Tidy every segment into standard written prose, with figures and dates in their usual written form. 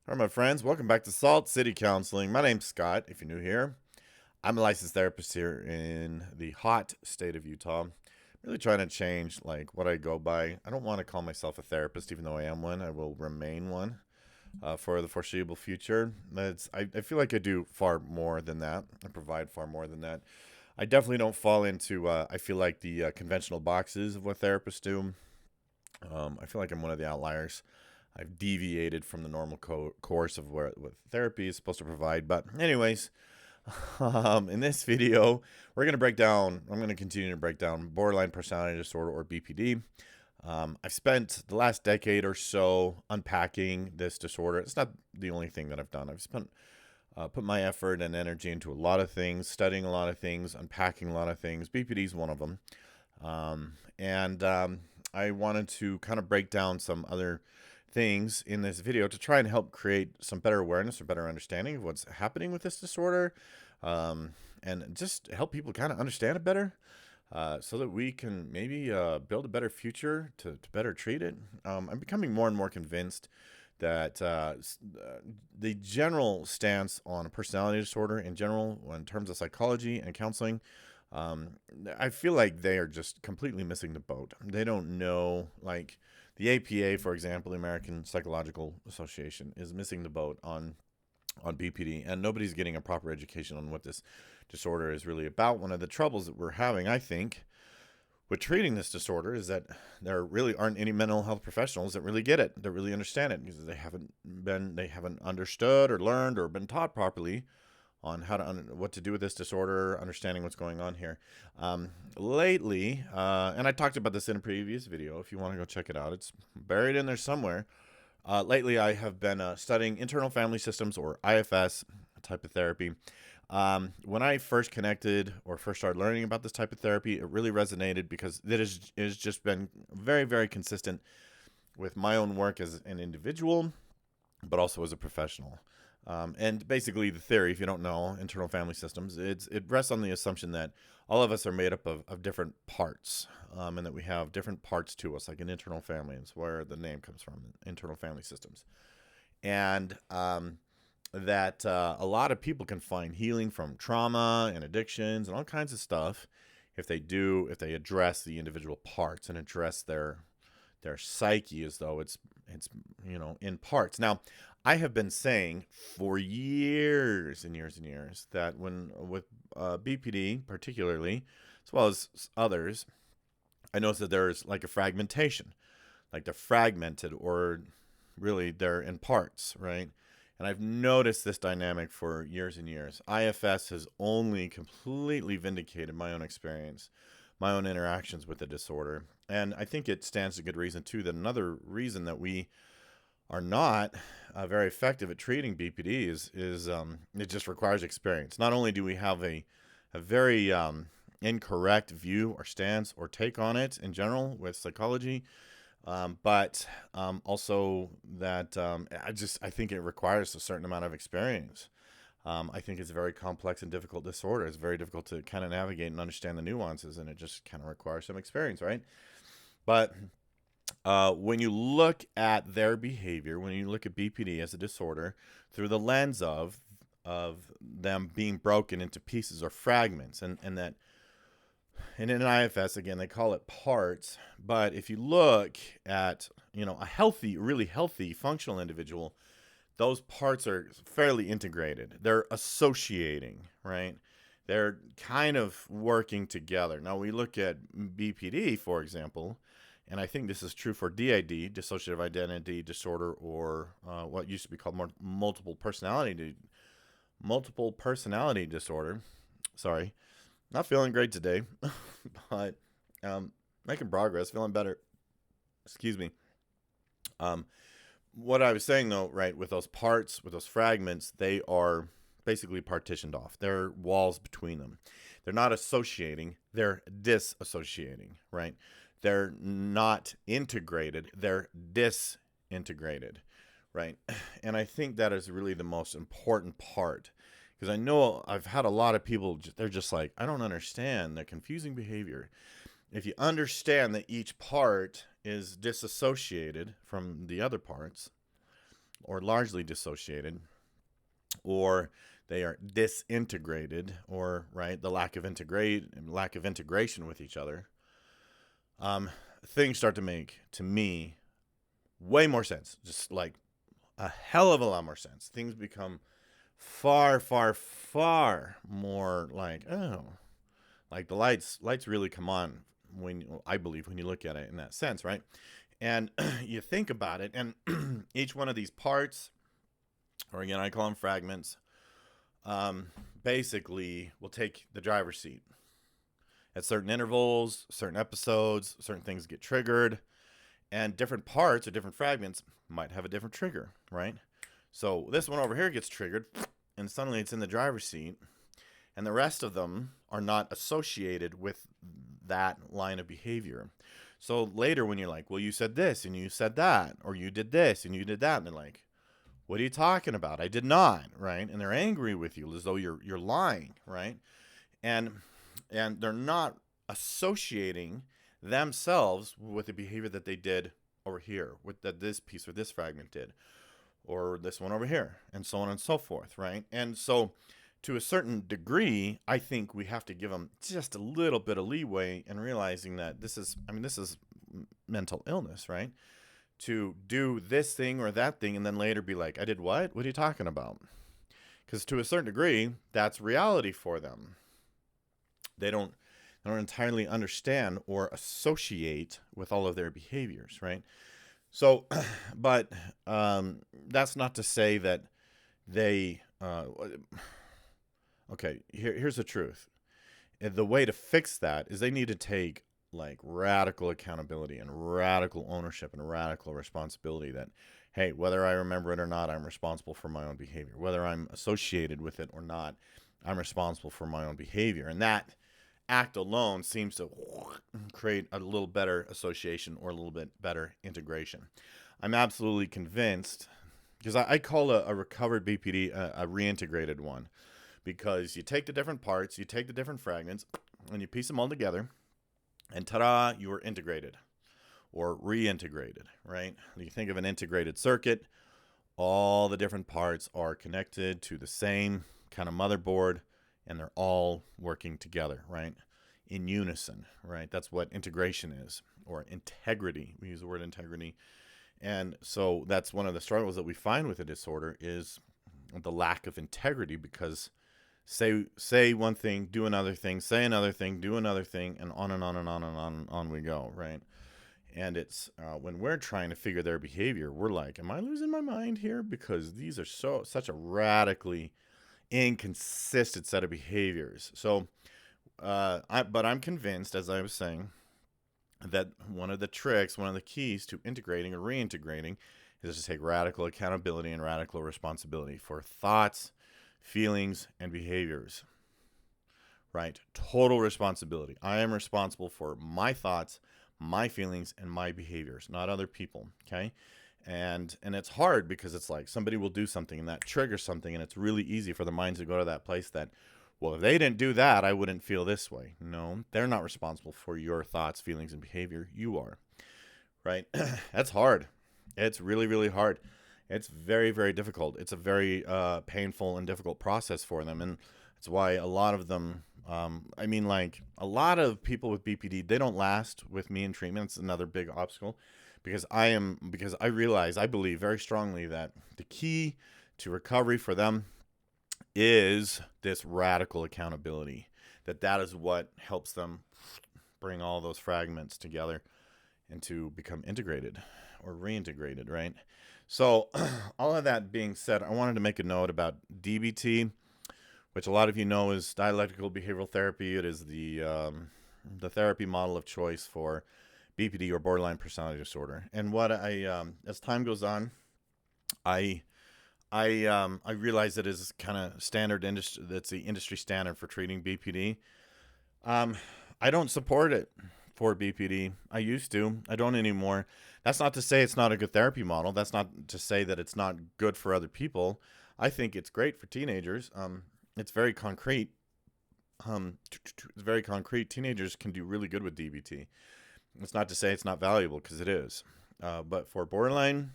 All right, my friends, welcome back to Salt City Counseling. My name's Scott, if you're new here. I'm a licensed therapist here in the hot state of Utah. I'm really trying to change what I go by. I don't want to call myself a therapist, even though I am one. I will remain one for the foreseeable future. I feel like I do far more than that. I provide far more than that. I definitely don't fall into, I feel like, the conventional boxes of what therapists do. I feel like I'm one of the outliers. I've deviated from the normal course of what therapy is supposed to provide. But, anyways, in this video, I'm going to continue to break down borderline personality disorder, or BPD. I've spent the last decade or so unpacking this disorder. It's not the only thing that I've done. I've put my effort and energy into a lot of things, studying a lot of things, unpacking a lot of things. BPD is one of them. And I wanted to kind of break down some other things in this video to try and help create some better awareness or better understanding of what's happening with this disorder, and just help people kind of understand it better, so that we can maybe build a better future to better treat it. I'm becoming more and more convinced that the general stance on a personality disorder in general, in terms of psychology and counseling, um, I feel like they are just completely missing the boat. They don't know, like the APA, for example, the American Psychological Association, is missing the boat on BPD, and nobody's getting a proper education on what this disorder is really about. One of the troubles that we're having, I think, with treating this disorder is that there really aren't any mental health professionals that really get it, that really understand it, because they haven't understood or learned or been taught properly on what to do with this disorder, understanding what's going on here. Lately, and I talked about this in a previous video. If you want to go check it out, it's buried in there somewhere. Lately, I have been studying internal family systems, or IFS type of therapy. When I first connected or first started learning about this type of therapy, it really resonated because it has just been very, very consistent with my own work as an individual, but also as a professional. And basically, the theory, if you don't know internal family systems, it rests on the assumption that all of us are made up of different parts, and that we have different parts to us, like an internal family. It's where the name comes from, internal family systems. And that a lot of people can find healing from trauma and addictions and all kinds of stuff if they address the individual parts and address their psyche as though it's in parts. Now, I have been saying for years and years and years that when with BPD particularly, as well as others, I noticed that there's like a fragmentation, like they're fragmented, or really they're in parts, right? And I've noticed this dynamic for years and years. IFS has only completely vindicated my own experience, my own interactions with the disorder. And I think it stands to good reason, too, that another reason that we are not very effective at treating BPD is it just requires experience. Not only do we have a very incorrect view or stance or take on it in general with psychology, but also that I think it requires a certain amount of experience. I think it's a very complex and difficult disorder. It's very difficult to kind of navigate and understand the nuances, and it just kind of requires some experience, right? But when you look at their behavior, when you look at BPD as a disorder through the lens of them being broken into pieces or fragments, and in an IFS, again, they call it parts. But if you look at a healthy, really healthy, functional individual, those parts are fairly integrated. They're associating, right? They're kind of working together. Now, we look at BPD, for example, and I think this is true for DID, dissociative identity disorder, or what used to be called multiple personality disorder. Sorry, not feeling great today, but making progress, feeling better. Excuse me. Um, what I was saying, though, right, with those parts, with those fragments, they are basically partitioned off. There are walls between them. They're not associating, they're disassociating, right? They're not integrated, they're disintegrated, right? And I think that is really the most important part, because I know I've had a lot of people, they're just like, I don't understand the confusing behavior. If you understand that each part is disassociated from the other parts, or largely dissociated, or they are disintegrated, or right, the lack of integration with each other, things start to make, to me, way more sense. Just like a hell of a lot more sense. Things become far, far, far more like, oh, like the lights really come on when, I believe, when you look at it in that sense, right? And you think about it, and each one of these parts, or again, I call them fragments, basically will take the driver's seat. At certain intervals, certain episodes, certain things get triggered, and different parts or different fragments might have a different trigger, right? So this one over here gets triggered, and suddenly it's in the driver's seat, and the rest of them are not associated with that line of behavior. So later when you're like, well, you said this and you said that, or you did this and you did that, and they're like, what are you talking about? I did not, right? And they're angry with you as though you're lying, right? And they're not associating themselves with the behavior that they did over here, with that this piece or this fragment did, or this one over here, and so on and so forth, right? And so to a certain degree, I think we have to give them just a little bit of leeway in realizing that this is mental illness, right? To do this thing or that thing and then later be like, I did what? What are you talking about? Because to a certain degree, that's reality for them. They don't entirely understand or associate with all of their behaviors, right? So, but that's not to say that they, okay, here's the truth. The way to fix that is they need to take like radical accountability and radical ownership and radical responsibility that, hey, whether I remember it or not, I'm responsible for my own behavior. Whether I'm associated with it or not, I'm responsible for my own behavior. And that act alone seems to create a little better association or a little bit better integration. I'm absolutely convinced, because I call a recovered BPD a reintegrated one, because you take the different parts, you take the different fragments, and you piece them all together, and ta-da, you are integrated or reintegrated, right? You think of an integrated circuit, all the different parts are connected to the same kind of motherboard, and they're all working together, right? In unison, right? That's what integration is, or integrity. We use the word integrity. And so that's one of the struggles that we find with a disorder is the lack of integrity, because say one thing, do another thing, say another thing, do another thing, and on and on and on and on and on we go, right? And it's when we're trying to figure their behavior, we're like, am I losing my mind here? Because these are such a radically inconsistent set of behaviors. So, but I'm convinced, as I was saying, that one of the tricks, one of the keys to integrating or reintegrating is to take radical accountability and radical responsibility for thoughts, feelings, and behaviors, right? Total responsibility. I am responsible for my thoughts, my feelings, and my behaviors, not other people, okay? And it's hard because it's like somebody will do something and that triggers something, and it's really easy for the mind to go to that place that, well, if they didn't do that, I wouldn't feel this way. No, they're not responsible for your thoughts, feelings, and behavior. You are, right? That's hard. It's really, really hard. It's very, very difficult. It's a very painful and difficult process for them. And it's why a lot of them, like a lot of people with BPD, they don't last with me in treatment. It's another big obstacle because I realize, I believe very strongly that the key to recovery for them is this radical accountability, that is what helps them bring all those fragments together and to become integrated or reintegrated, right? So all of that being said, I wanted to make a note about DBT, which a lot of you know is dialectical behavioral therapy. It is the therapy model of choice for BPD or borderline personality disorder. And what as time goes on, I realize that is kind of standard industry. That's the industry standard for treating BPD. I don't support it for BPD. I used to. I don't anymore. That's not to say it's not a good therapy model. That's not to say that it's not good for other people. I think it's great for teenagers. It's very concrete. It's very concrete. Teenagers can do really good with DBT. It's not to say it's not valuable, because it is. But for borderline,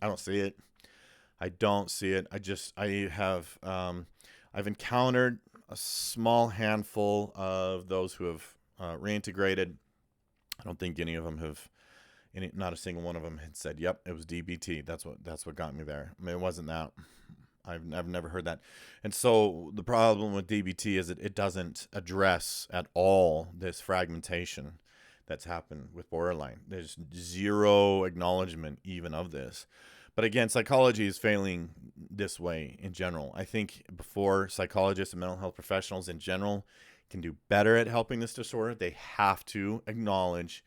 I don't see it. I don't see it. I've encountered a small handful of those who have reintegrated. I don't think any of them have, not a single one of them had said, "Yep, it was DBT." That's what got me there. I mean, it wasn't that. I've never heard that. And so the problem with DBT is that it doesn't address at all this fragmentation that's happened with borderline. There's zero acknowledgement even of this. But again, psychology is failing this way in general. I think before psychologists and mental health professionals in general can do better at helping this disorder, they have to acknowledge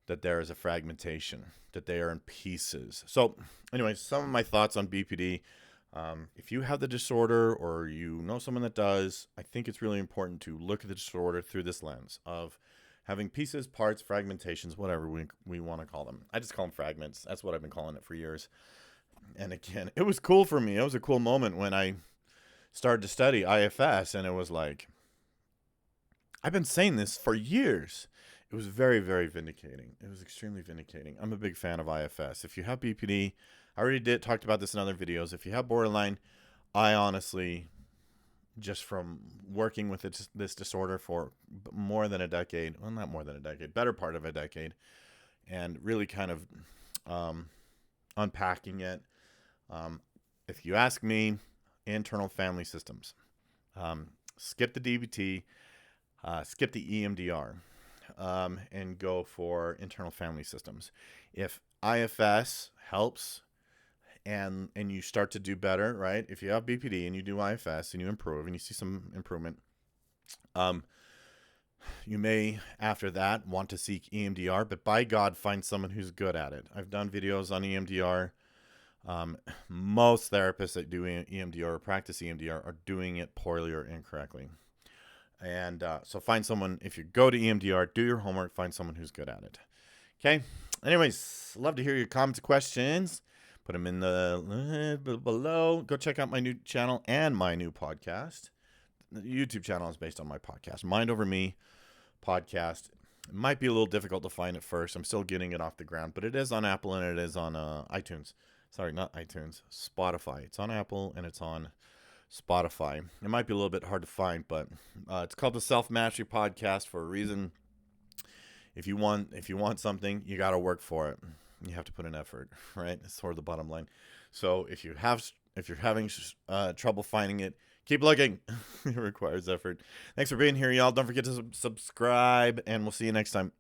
that there is a fragmentation, that they are in pieces. So anyways, some of my thoughts on BPD. If you have the disorder or you know someone that does, I think it's really important to look at the disorder through this lens of having pieces, parts, fragmentations, whatever we want to call them. I just call them fragments. That's what I've been calling it for years. And again, it was cool for me. It was a cool moment when I started to study IFS, and it was like, I've been saying this for years. It was very, very vindicating. It was extremely vindicating. I'm a big fan of IFS. If you have BPD, I already talked about this in other videos. If you have borderline, I honestly, just from working with this disorder for more than a decade, well, not more than a decade, better part of a decade, and really kind of unpacking it. If you ask me, internal family systems, skip the DBT, skip the EMDR, and go for internal family systems. If IFS helps and you start to do better, right? If you have BPD and you do IFS and you improve and you see some improvement, you may, after that, want to seek EMDR, but by God, find someone who's good at it. I've done videos on EMDR. Most therapists that do EMDR or practice EMDR are doing it poorly or incorrectly. And so find someone, if you go to EMDR, do your homework, find someone who's good at it. Okay? Anyways, love to hear your comments, questions. Put them in the below. Go check out my new channel and my new podcast. The YouTube channel is based on my podcast, Mind Over Me podcast. It might be a little difficult to find at first. I'm still getting it off the ground, but it is on Apple and it is on iTunes. Sorry, not iTunes, Spotify. It's on Apple and it's on Spotify. It might be a little bit hard to find, but it's called the Self Mastery Podcast for a reason. If you want something, you got to work for it. You have to put in effort, right? That's sort of the bottom line. So if you're having trouble finding it, keep looking. It requires effort. Thanks for being here, y'all. Don't forget to subscribe, and we'll see you next time.